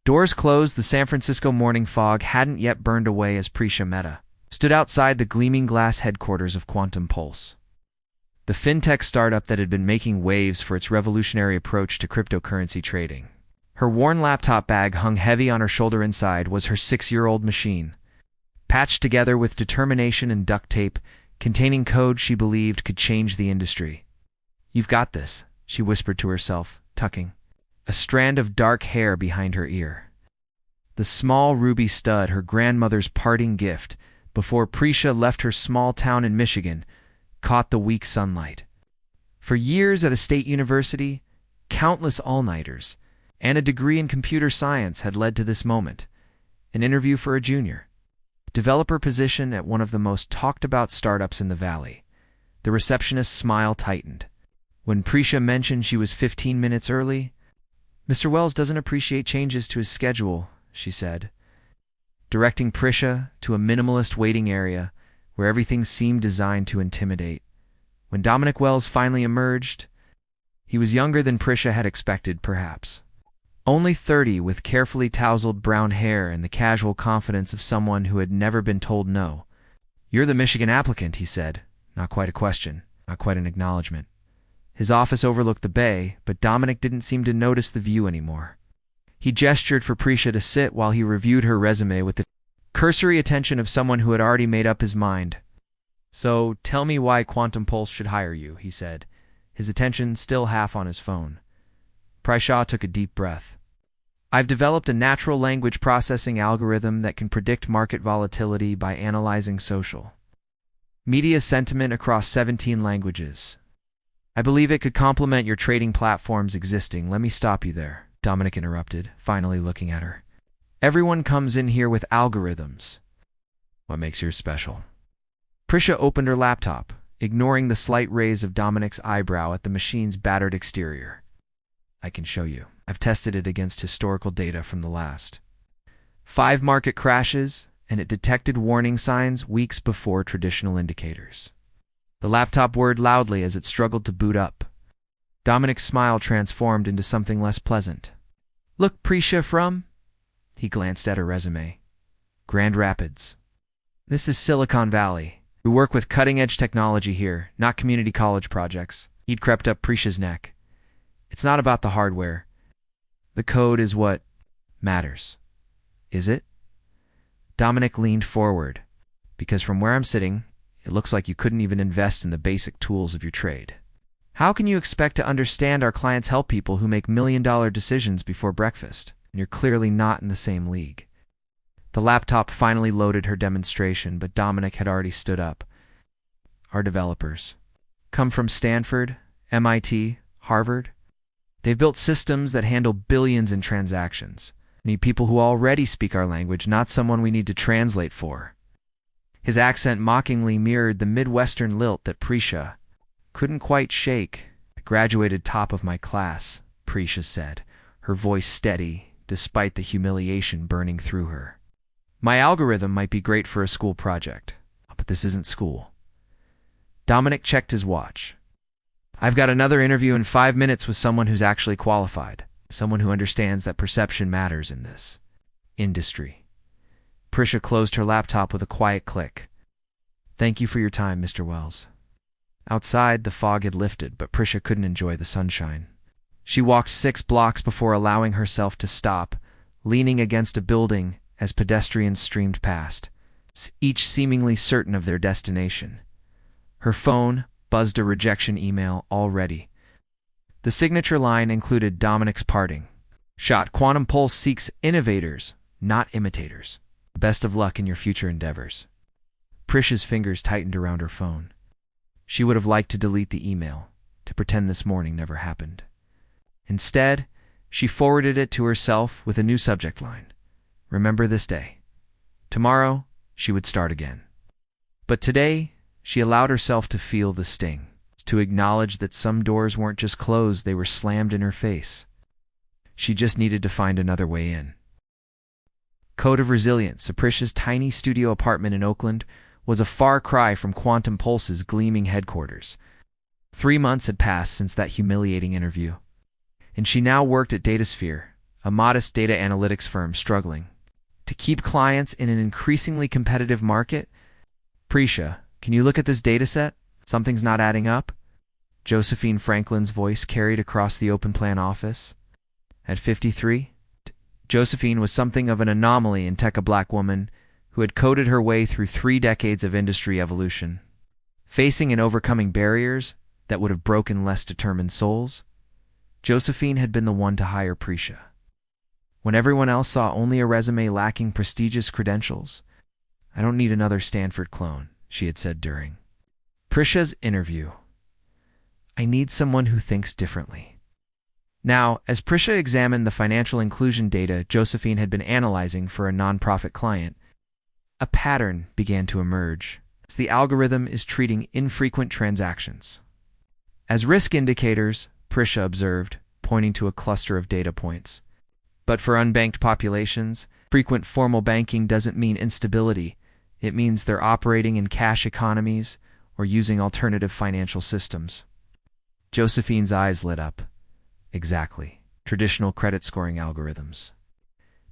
Doors closed, the San Francisco morning fog hadn't yet burned away as Prisha Mehta stood outside the gleaming glass headquarters of Quantum Pulse, the fintech startup that had been making waves for its revolutionary approach to cryptocurrency trading. Her worn laptop bag hung heavy on her shoulder. Inside was her 6-year-old machine, patched together with determination and duct tape, containing code she believed could change the industry. "You've got this," she whispered to herself, tucking a strand of dark hair behind her ear. The small ruby stud, her grandmother's parting gift before Prisha left her small town in Michigan, caught the weak sunlight. For years at a state university, countless all-nighters, and a degree in computer science had led to this moment, an interview for a junior developer position at one of the most talked-about startups in the Valley. The receptionist's smile tightened. When Prisha mentioned she was 15 minutes early, "Mr. Wells doesn't appreciate changes to his schedule," she said, directing Prisha to a minimalist waiting area where everything seemed designed to intimidate. When Dominic Wells finally emerged, he was younger than Prisha had expected, perhaps. Only 30, with carefully tousled brown hair and the casual confidence of someone who had never been told no. "You're the Michigan applicant," he said. Not quite a question, not quite an acknowledgement. His office overlooked the bay, but Dominic didn't seem to notice the view anymore. He gestured for Prisha to sit while he reviewed her resume with the cursory attention of someone who had already made up his mind. "So, tell me why Quantum Pulse should hire you," he said, his attention still half on his phone. Prisha took a deep breath. "I've developed a natural language processing algorithm that can predict market volatility by analyzing social media sentiment across 17 languages. I believe it could complement your trading platform's existing." "Let me stop you there," Dominic interrupted, finally looking at her. "Everyone comes in here with algorithms. What makes yours special?" Prisha opened her laptop, ignoring the slight raise of Dominic's eyebrow at the machine's battered exterior. "I can show you. I've tested it against historical data from the last 5 market crashes, and it detected warning signs weeks before traditional indicators." The laptop whirred loudly as it struggled to boot up. Dominic's smile transformed into something less pleasant. "Look, Prisha, from—" He glanced at her resume. "Grand Rapids. This is Silicon Valley. We work with cutting-edge technology here, not community college projects." He'd crept up Prisha's neck. "It's not about the hardware. The code is what matters." "Is it?" Dominic leaned forward. "Because from where I'm sitting, it looks like you couldn't even invest in the basic tools of your trade. How can you expect to understand our clients help people who make million-dollar decisions before breakfast? And you're clearly not in the same league." The laptop finally loaded her demonstration, but Dominic had already stood up. "Our developers come from Stanford, MIT, Harvard. They've built systems that handle billions in transactions. We need people who already speak our language, not someone we need to translate for." His accent mockingly mirrored the Midwestern lilt that Prisha couldn't quite shake. "I graduated top of my class," Prisha said, her voice steady despite the humiliation burning through her. "My algorithm might be great for a school project, but this isn't school." Dominic checked his watch. "I've got another interview in 5 minutes with someone who's actually qualified, someone who understands that perception matters in this industry." Prisha closed her laptop with a quiet click. "Thank you for your time, Mr. Wells." Outside, the fog had lifted, but Prisha couldn't enjoy the sunshine. She walked 6 blocks before allowing herself to stop, leaning against a building as pedestrians streamed past, each seemingly certain of their destination. Her phone buzzed a rejection email already. The signature line included Dominic's parting shot: "Quantum Pulse seeks innovators, not imitators. Best of luck in your future endeavors." Prisha's fingers tightened around her phone. She would have liked to delete the email, to pretend this morning never happened. Instead, she forwarded it to herself with a new subject line: "Remember this day." Tomorrow, she would start again. But today, she allowed herself to feel the sting, to acknowledge that some doors weren't just closed, they were slammed in her face. She just needed to find another way in. Code of Resilience, Prisha's tiny studio apartment in Oakland, was a far cry from Quantum Pulse's gleaming headquarters. 3 months had passed since that humiliating interview, and she now worked at Datasphere, a modest data analytics firm struggling to keep clients in an increasingly competitive market. Prisha, can you look at this data set? Something's not adding up. Josephine Franklin's voice carried across the open plan office. At 53, Josephine was something of an anomaly in tech, a black woman who had coded her way through 3 decades of industry evolution. Facing and overcoming barriers that would have broken less determined souls, Josephine had been the one to hire Prisha. When everyone else saw only a resume lacking prestigious credentials, "I don't need another Stanford clone," she had said during Prisha's interview. "I need someone who thinks differently." Now, as Prisha examined the financial inclusion data Josephine had been analyzing for a nonprofit client, a pattern began to emerge as the algorithm is treating infrequent transactions as risk indicators, Prisha observed, pointing to a cluster of data points. But for unbanked populations, frequent formal banking doesn't mean instability. It means they're operating in cash economies or using alternative financial systems. Josephine's eyes lit up. Exactly. Traditional credit scoring algorithms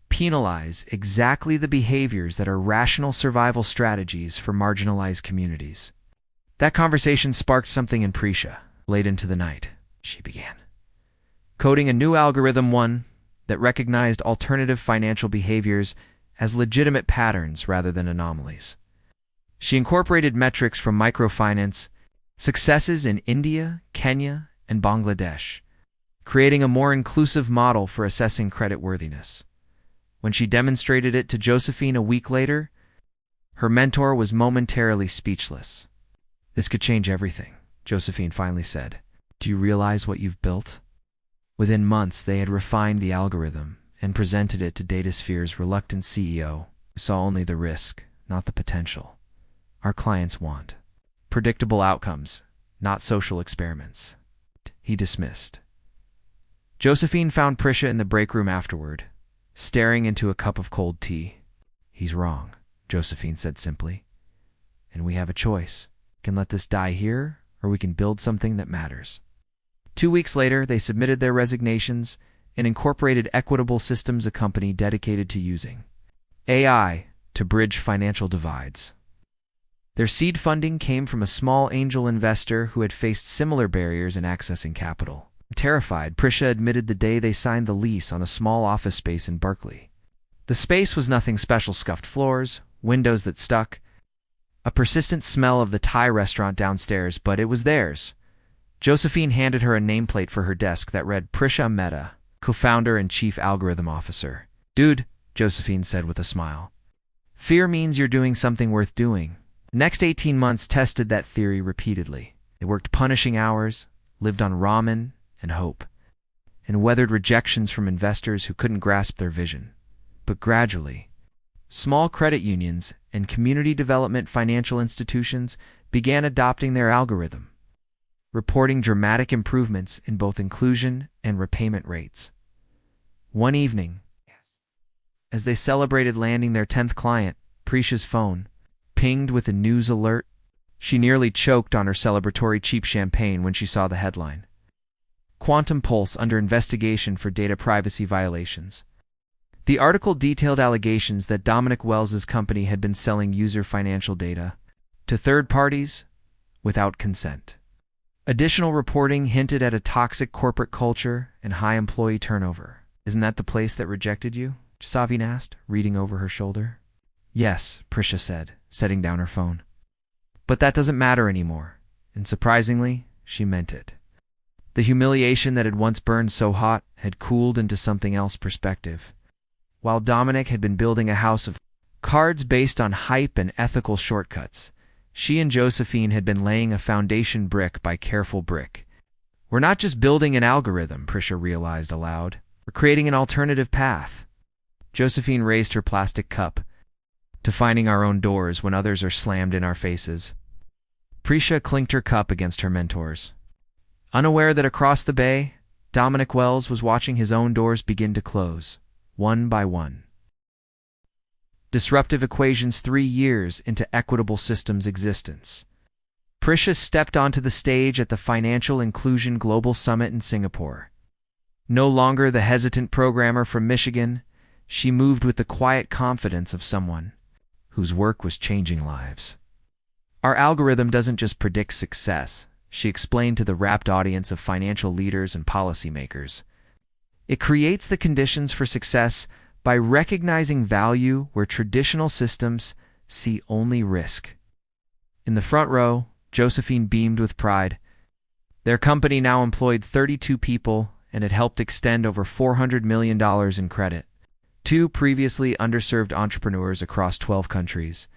penalize exactly the behaviors that are rational survival strategies for marginalized communities. That conversation sparked something in Prisha. Late into the night, she began coding a new algorithm, one that recognized alternative financial behaviors as legitimate patterns rather than anomalies. She incorporated metrics from microfinance successes in India, Kenya, and Bangladesh, creating a more inclusive model for assessing creditworthiness. When she demonstrated it to Josephine a week later, her mentor was momentarily speechless. "This could change everything," Josephine finally said. "Do you realize what you've built?" Within months, they had refined the algorithm and presented it to DataSphere's reluctant CEO, who saw only the risk, not the potential. "Our clients want predictable outcomes, not social experiments," he dismissed. Josephine found Prisha in the break room afterward, staring into a cup of cold tea. "He's wrong," Josephine said simply. "And we have a choice. We can let this die here, or we can build something that matters." 2 weeks later, they submitted their resignations and incorporated Equitable Systems, a company dedicated to using AI to bridge financial divides. Their seed funding came from a small angel investor who had faced similar barriers in accessing capital. Terrified, Prisha admitted the day they signed the lease on a small office space in Berkeley. The space was nothing special: scuffed floors, windows that stuck, a persistent smell of the Thai restaurant downstairs, but it was theirs. Josephine handed her a nameplate for her desk that read Prisha Mehta, co-founder and chief algorithm officer. "Dude," Josephine said with a smile, "fear means you're doing something worth doing." The next 18 months tested that theory repeatedly. They worked punishing hours, lived on ramen and hope, and weathered rejections from investors who couldn't grasp their vision. But gradually, small credit unions and community development financial institutions began adopting their algorithm, reporting dramatic improvements in both inclusion and repayment rates. One evening, as they celebrated landing their 10th client, Prisha's phone pinged with a news alert. She nearly choked on her celebratory cheap champagne when she saw the headline: "Quantum Pulse under investigation for data privacy violations." The article detailed allegations that Dominic Wells's company had been selling user financial data to third parties without consent. Additional reporting hinted at a toxic corporate culture and high employee turnover. "Isn't that the place that rejected you?" Josephine asked, reading over her shoulder. "Yes," Prisha said, setting down her phone. "But that doesn't matter anymore." And surprisingly, she meant it. The humiliation that had once burned so hot had cooled into something else: perspective. While Dominic had been building a house of cards based on hype and ethical shortcuts, she and Josephine had been laying a foundation brick by careful brick. "We're not just building an algorithm," Prisha realized aloud. "We're creating an alternative path." Josephine raised her plastic cup to finding our own doors when others are slammed in our faces. Prisha clinked her cup against her mentor's, unaware that across the bay, Dominic Wells was watching his own doors begin to close, one by one. Disruptive equations 3 years into Equitable Systems' existence. Prisha stepped onto the stage at the Financial Inclusion Global Summit in Singapore. No longer the hesitant programmer from Michigan, she moved with the quiet confidence of someone whose work was changing lives. Our algorithm doesn't just predict success, she explained to the rapt audience of financial leaders and policymakers. It creates the conditions for success by recognizing value where traditional systems see only risk. In the front row, Josephine beamed with pride. Their company now employed 32 people and had helped extend over $400 million in credit. 2 previously underserved entrepreneurs across 12 countries.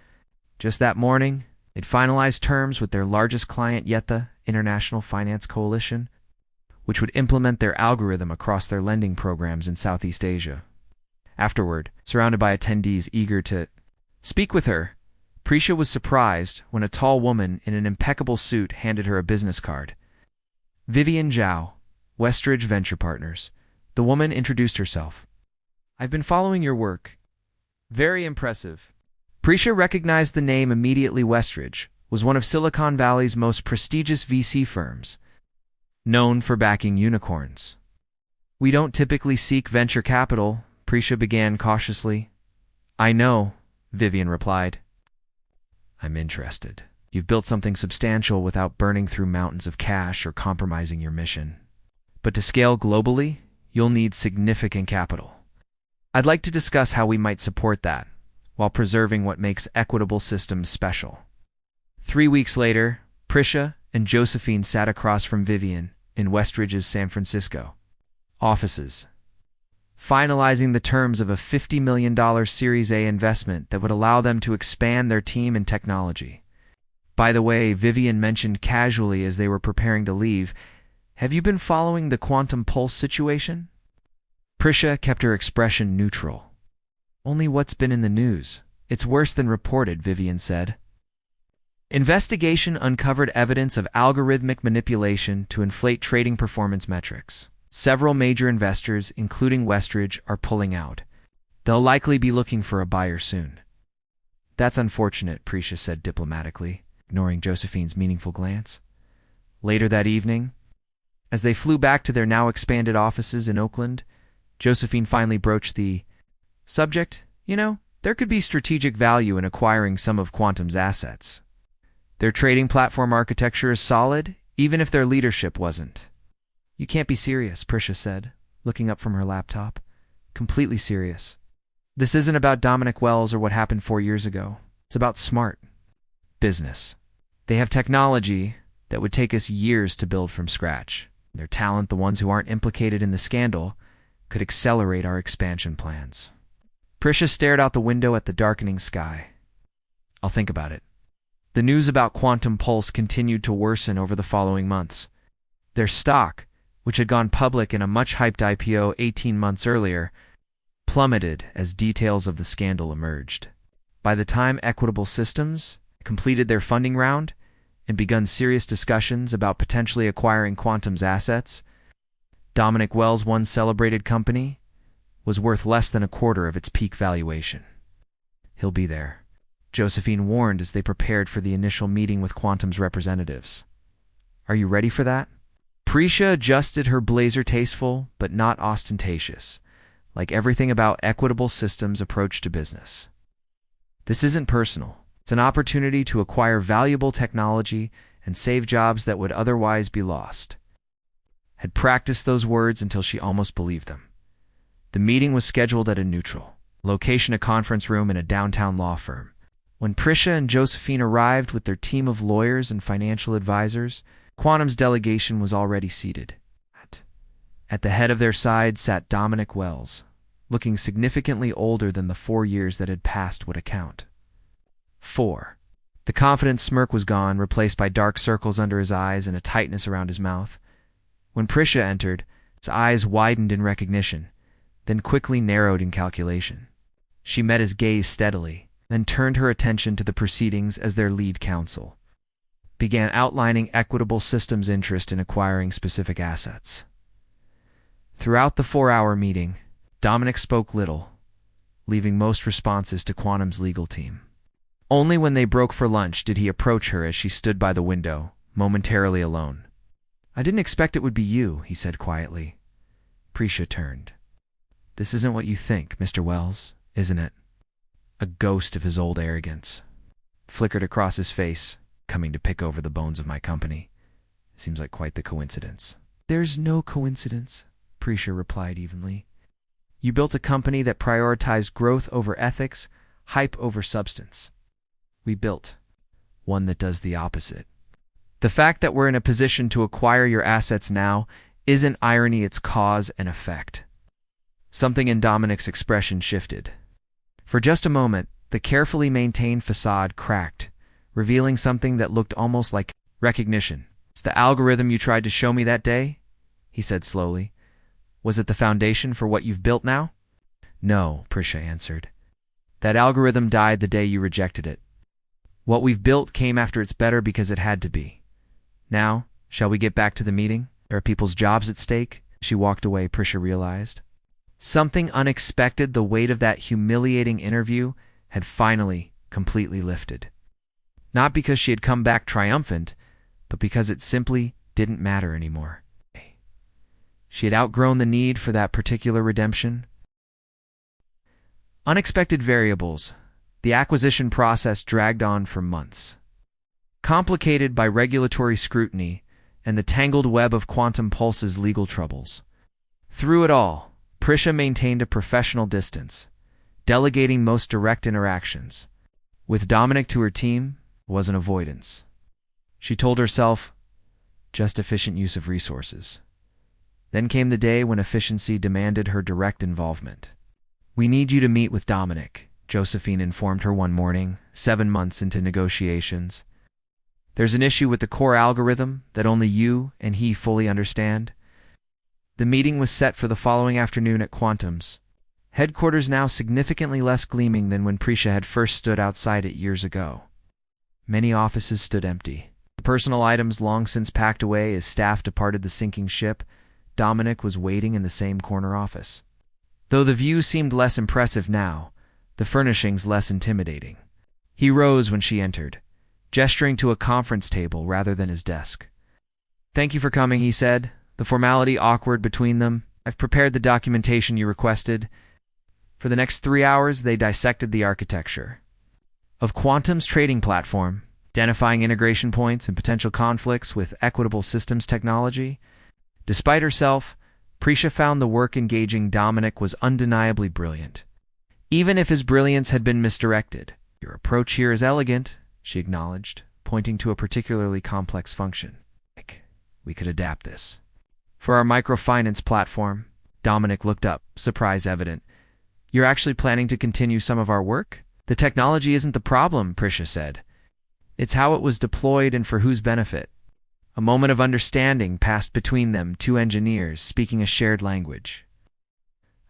Just that morning, they'd finalized terms with their largest client yet, the International Finance Coalition, which would implement their algorithm across their lending programs in Southeast Asia. Afterward, surrounded by attendees eager to speak with her, Prisha was surprised when a tall woman in an impeccable suit handed her a business card. Vivian Zhao, Westridge Venture Partners. The woman introduced herself. I've been following your work. Very impressive. Prisha recognized the name immediately. Westridge was one of Silicon Valley's most prestigious VC firms, known for backing unicorns. We don't typically seek venture capital, Prisha began cautiously. I know, Vivian replied. I'm interested. You've built something substantial without burning through mountains of cash or compromising your mission. But to scale globally, you'll need significant capital. I'd like to discuss how we might support that, while preserving what makes equitable systems special. 3 weeks later, Prisha and Josephine sat across from Vivian in Westridge's San Francisco offices, finalizing the terms of a $50 million Series A investment that would allow them to expand their team and technology. By the way, Vivian mentioned casually as they were preparing to leave, have you been following the quantum pulse situation? Prisha kept her expression neutral. Only what's been in the news. It's worse than reported, Vivian said. Investigation uncovered evidence of algorithmic manipulation to inflate trading performance metrics. Several major investors, including Westridge, are pulling out. They'll likely be looking for a buyer soon. That's unfortunate, Prisha said diplomatically, ignoring Josephine's meaningful glance. Later that evening, as they flew back to their now expanded offices in Oakland, Josephine finally broached the subject. There could be strategic value in acquiring some of Quantum's assets. Their trading platform architecture is solid, even if their leadership wasn't. You can't be serious, Prisha said, looking up from her laptop. Completely serious. This isn't about Dominic Wells or what happened 4 years ago. It's about smart business. They have technology that would take us years to build from scratch. Their talent, the ones who aren't implicated in the scandal, could accelerate our expansion plans. Prisha stared out the window at the darkening sky. I'll think about it. The news about Quantum Pulse continued to worsen over the following months. Their stock, which had gone public in a much-hyped IPO 18 months earlier, plummeted as details of the scandal emerged. By the time Equitable Systems completed their funding round and begun serious discussions about potentially acquiring Quantum's assets, Dominic Wells' once celebrated company was worth less than a quarter of its peak valuation. He'll be there, Josephine warned as they prepared for the initial meeting with Quantum's representatives. Are you ready for that? Prisha adjusted her blazer, tasteful but not ostentatious, like everything about Equitable Systems' approach to business. This isn't personal. It's an opportunity to acquire valuable technology and save jobs that would otherwise be lost. Had practiced those words until she almost believed them. The meeting was scheduled at a neutral location, a conference room in a downtown law firm. When Prisha and Josephine arrived with their team of lawyers and financial advisors, Quantum's delegation was already seated. At the head of their side sat Dominic Wells, looking significantly older than the 4 years that had passed would account. 4. The confident smirk was gone, replaced by dark circles under his eyes and a tightness around his mouth. When Prisha entered, his eyes widened in recognition, then quickly narrowed in calculation. She met his gaze steadily, then turned her attention to the proceedings as their lead counsel began outlining Equitable Systems' interest in acquiring specific assets. Throughout the 4-hour meeting, Dominic spoke little, leaving most responses to Quantum's legal team. Only when they broke for lunch did he approach her as she stood by the window, momentarily alone. I didn't expect it would be you, he said quietly. Prisha turned. This isn't what you think, Mr. Wells, isn't it? A ghost of his old arrogance flickered across his face, coming to pick over the bones of my company. Seems like quite the coincidence. There's no coincidence, Prisha replied evenly. You built a company that prioritized growth over ethics, hype over substance. We built one that does the opposite. The fact that we're in a position to acquire your assets now isn't irony, it's cause and effect. Something in Dominic's expression shifted. For just a moment, the carefully maintained facade cracked, revealing something that looked almost like recognition. It's the algorithm you tried to show me that day, he said slowly. Was it the foundation for what you've built now? No, Prisha answered. That algorithm died the day you rejected it. What we've built came after it's better because it had to be. Now, shall we get back to the meeting? There are people's jobs at stake. She walked away, Prisha realized. Something unexpected, the weight of that humiliating interview had finally completely lifted. Not because she had come back triumphant, but because it simply didn't matter anymore. She had outgrown the need for that particular redemption. Unexpected variables. The acquisition process dragged on for months. Complicated by regulatory scrutiny and the tangled web of Quantum Pulse's legal troubles. Through it all, Prisha maintained a professional distance, delegating most direct interactions. With Dominic to her team was an avoidance. She told herself, just efficient use of resources. Then came the day when efficiency demanded her direct involvement. We need you to meet with Dominic, Josephine informed her one morning, 7 months into negotiations. There's an issue with the core algorithm that only you and he fully understand. The meeting was set for the following afternoon at Quantum's headquarters, now significantly less gleaming than when Prisha had first stood outside it years ago. Many offices stood empty. Personal items long since packed away as staff departed the sinking ship. Dominic was waiting in the same corner office. Though the view seemed less impressive now, the furnishings less intimidating. He rose when she entered, gesturing to a conference table rather than his desk. Thank you for coming, he said, the formality awkward between them. I've prepared the documentation you requested. For the next 3 hours, they dissected the architecture of Quantum's trading platform, identifying integration points and potential conflicts with equitable systems technology. Despite herself, Prisha found the work engaging Dominic was undeniably brilliant, even if his brilliance had been misdirected. Your approach here is elegant, she acknowledged, pointing to a particularly complex function. We could adapt this. For our microfinance platform, Dominic looked up, surprise evident. You're actually planning to continue some of our work? The technology isn't the problem, Prisha said. It's how it was deployed and for whose benefit. A moment of understanding passed between them, two engineers speaking a shared language.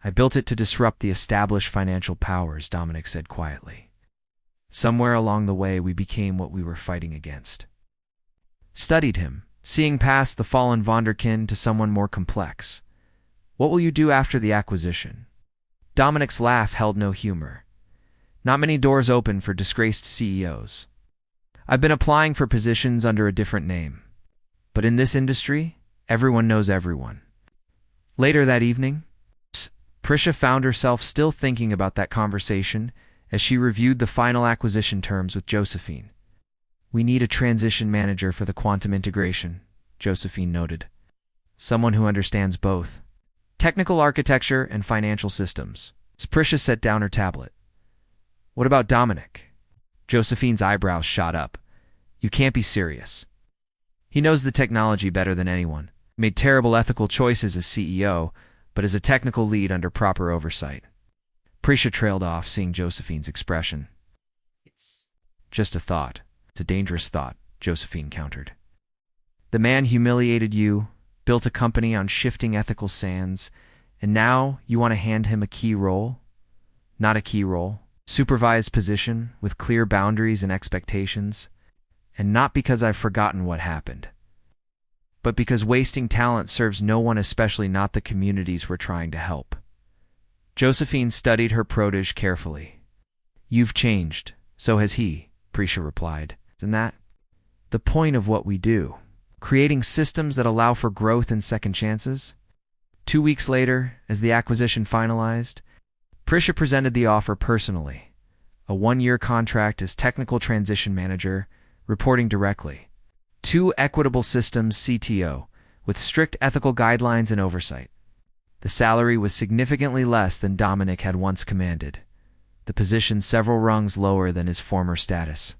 I built it to disrupt the established financial powers, Dominic said quietly. Somewhere along the way, we became what we were fighting against. Studied him, seeing past the fallen Vonderkin to someone more complex. What will you do after the acquisition? Dominic's laugh held no humor. Not many doors open for disgraced CEOs. I've been applying for positions under a different name. But in this industry, everyone knows everyone. Later that evening, Prisha found herself still thinking about that conversation as she reviewed the final acquisition terms with Josephine. We need a transition manager for the quantum integration, Josephine noted. Someone who understands both technical architecture and financial systems. Prisha set down her tablet. What about Dominic? Josephine's eyebrows shot up. You can't be serious. He knows the technology better than anyone. Made terrible ethical choices as CEO, but as a technical lead under proper oversight. Prisha trailed off, seeing Josephine's expression. It's just a thought. It's a dangerous thought, Josephine countered. The man humiliated you, built a company on shifting ethical sands, and now you want to hand him a key role? Not a key role. Supervised position with clear boundaries and expectations. And not because I've forgotten what happened, but because wasting talent serves no one, especially not the communities we're trying to help. Josephine studied her protege carefully. You've changed, so has he, Prisha replied. Isn't that the point of what we do? Creating systems that allow for growth and second chances? 2 weeks later, as the acquisition finalized, Prisha presented the offer personally. A 1-year contract as technical transition manager, reporting directly to Equitable Systems CTO, with strict ethical guidelines and oversight. The salary was significantly less than Dominic had once commanded, the position several rungs lower than his former status.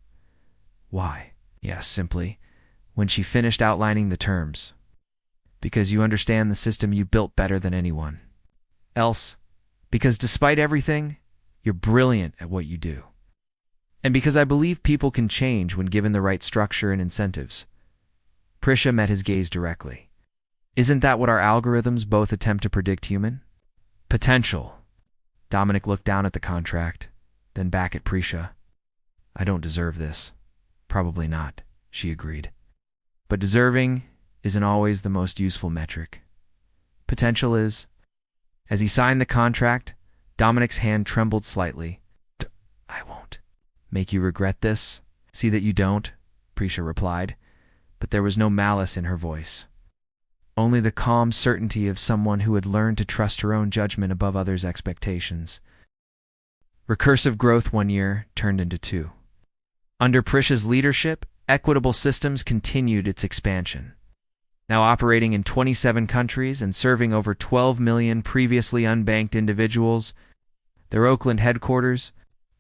Why? He asked simply, when she finished outlining the terms. Because you understand the system you built better than anyone else. Because despite everything, you're brilliant at what you do. And because I believe people can change when given the right structure and incentives. Prisha met his gaze directly. Isn't that what our algorithms both attempt to predict human potential? Dominic looked down at the contract, then back at Prisha. I don't deserve this. Probably not, she agreed. But deserving isn't always the most useful metric. Potential is. As he signed the contract, Dominic's hand trembled slightly. I won't make you regret this. See that you don't, Prisha replied, but there was no malice in her voice. Only the calm certainty of someone who had learned to trust her own judgment above others' expectations. Recursive growth 1 year turned into 2. Under Prisha's leadership, Equitable Systems continued its expansion. Now operating in 27 countries and serving over 12 million previously unbanked individuals, their Oakland headquarters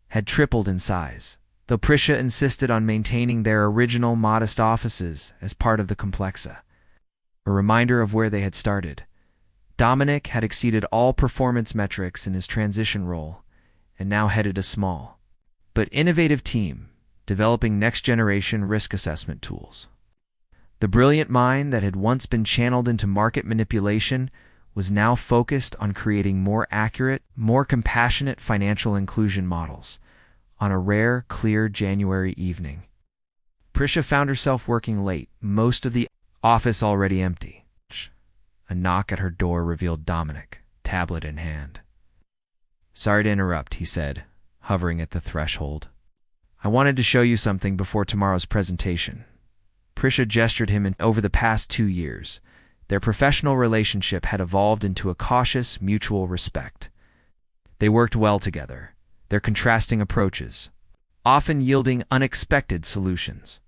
had tripled in size, though Prisha insisted on maintaining their original modest offices as part of the complexa. A reminder of where they had started. Dominic had exceeded all performance metrics in his transition role and now headed a small but innovative team developing next-generation risk assessment tools. The brilliant mind that had once been channeled into market manipulation was now focused on creating more accurate, more compassionate financial inclusion models on a rare, clear January evening. Prisha found herself working late, most of the office already empty. A knock at her door revealed Dominic, tablet in hand. Sorry to interrupt, he said, hovering at the threshold. I wanted to show you something before tomorrow's presentation. Prisha gestured him over the past 2 years. Their professional relationship had evolved into a cautious, mutual respect. They worked well together, their contrasting approaches, often yielding unexpected solutions.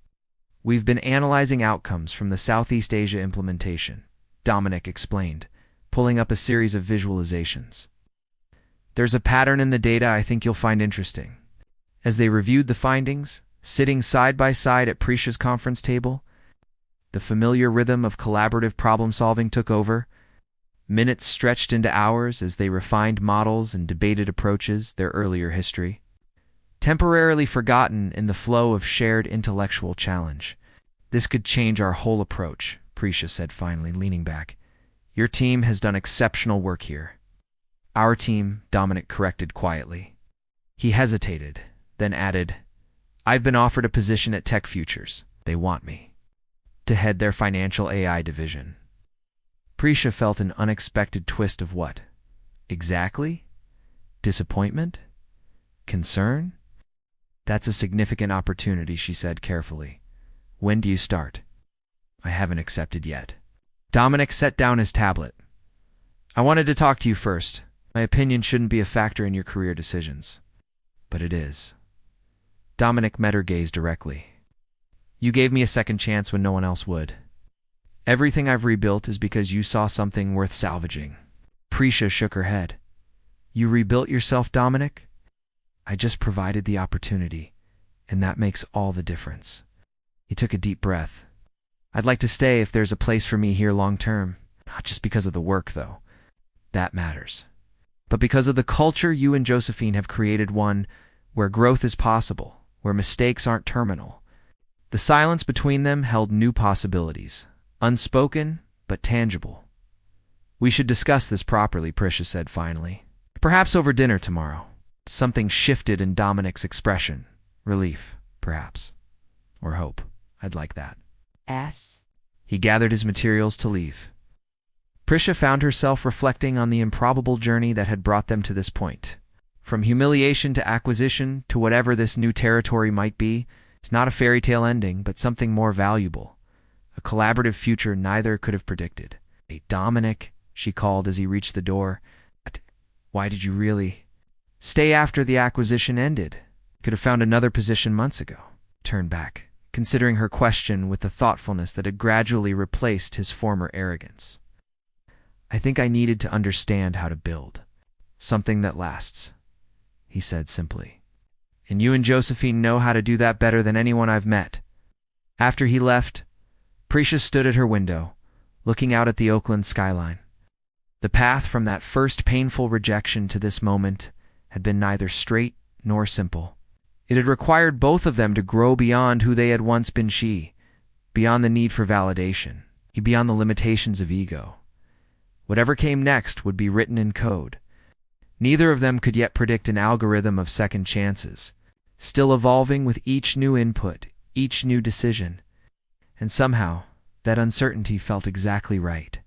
We've been analyzing outcomes from the Southeast Asia implementation, Dominic explained, pulling up a series of visualizations. There's a pattern in the data I think you'll find interesting. As they reviewed the findings, sitting side by side at Prisha's conference table, the familiar rhythm of collaborative problem-solving took over. Minutes stretched into hours as they refined models and debated approaches, their earlier history temporarily forgotten in the flow of shared intellectual challenge. This could change our whole approach, Prisha said finally, leaning back. Your team has done exceptional work here. Our team, Dominic corrected quietly. He hesitated, then added, I've been offered a position at Tech Futures. They want me to head their financial AI division. Prisha felt an unexpected twist of what? Exactly? Disappointment? Concern? That's a significant opportunity, she said carefully. When do you start? I haven't accepted yet. Dominic set down his tablet. I wanted to talk to you first. My opinion shouldn't be a factor in your career decisions. But it is. Dominic met her gaze directly. You gave me a second chance when no one else would. Everything I've rebuilt is because you saw something worth salvaging. Prisha shook her head. You rebuilt yourself, Dominic? I just provided the opportunity, and that makes all the difference. He took a deep breath. I'd like to stay if there's a place for me here long term. Not just because of the work, though. That matters. But because of the culture you and Josephine have created, one where growth is possible, where mistakes aren't terminal. The silence between them held new possibilities, unspoken but tangible. We should discuss this properly, Prisha said finally. Perhaps over dinner tomorrow. Something shifted in Dominic's expression. Relief, perhaps. Or hope. I'd like that. He gathered his materials to leave. Prisha found herself reflecting on the improbable journey that had brought them to this point. From humiliation to acquisition to whatever this new territory might be, it's not a fairy tale ending, but something more valuable. A collaborative future neither could have predicted. A Dominic she called as he reached the door. Why did you really stay after the acquisition ended? Could have found another position months ago. Turned back, considering her question with the thoughtfulness that had gradually replaced his former arrogance. I think I needed to understand how to build something that lasts, he said simply. And you and Josephine know how to do that better than anyone I've met. After he left, Prisha stood at her window, looking out at the Oakland skyline. The path from that first painful rejection to this moment had been neither straight nor simple. It had required both of them to grow beyond who they had once been, beyond the need for validation, beyond the limitations of ego. Whatever came next would be written in code. Neither of them could yet predict an algorithm of second chances, still evolving with each new input, each new decision. And somehow, that uncertainty felt exactly right.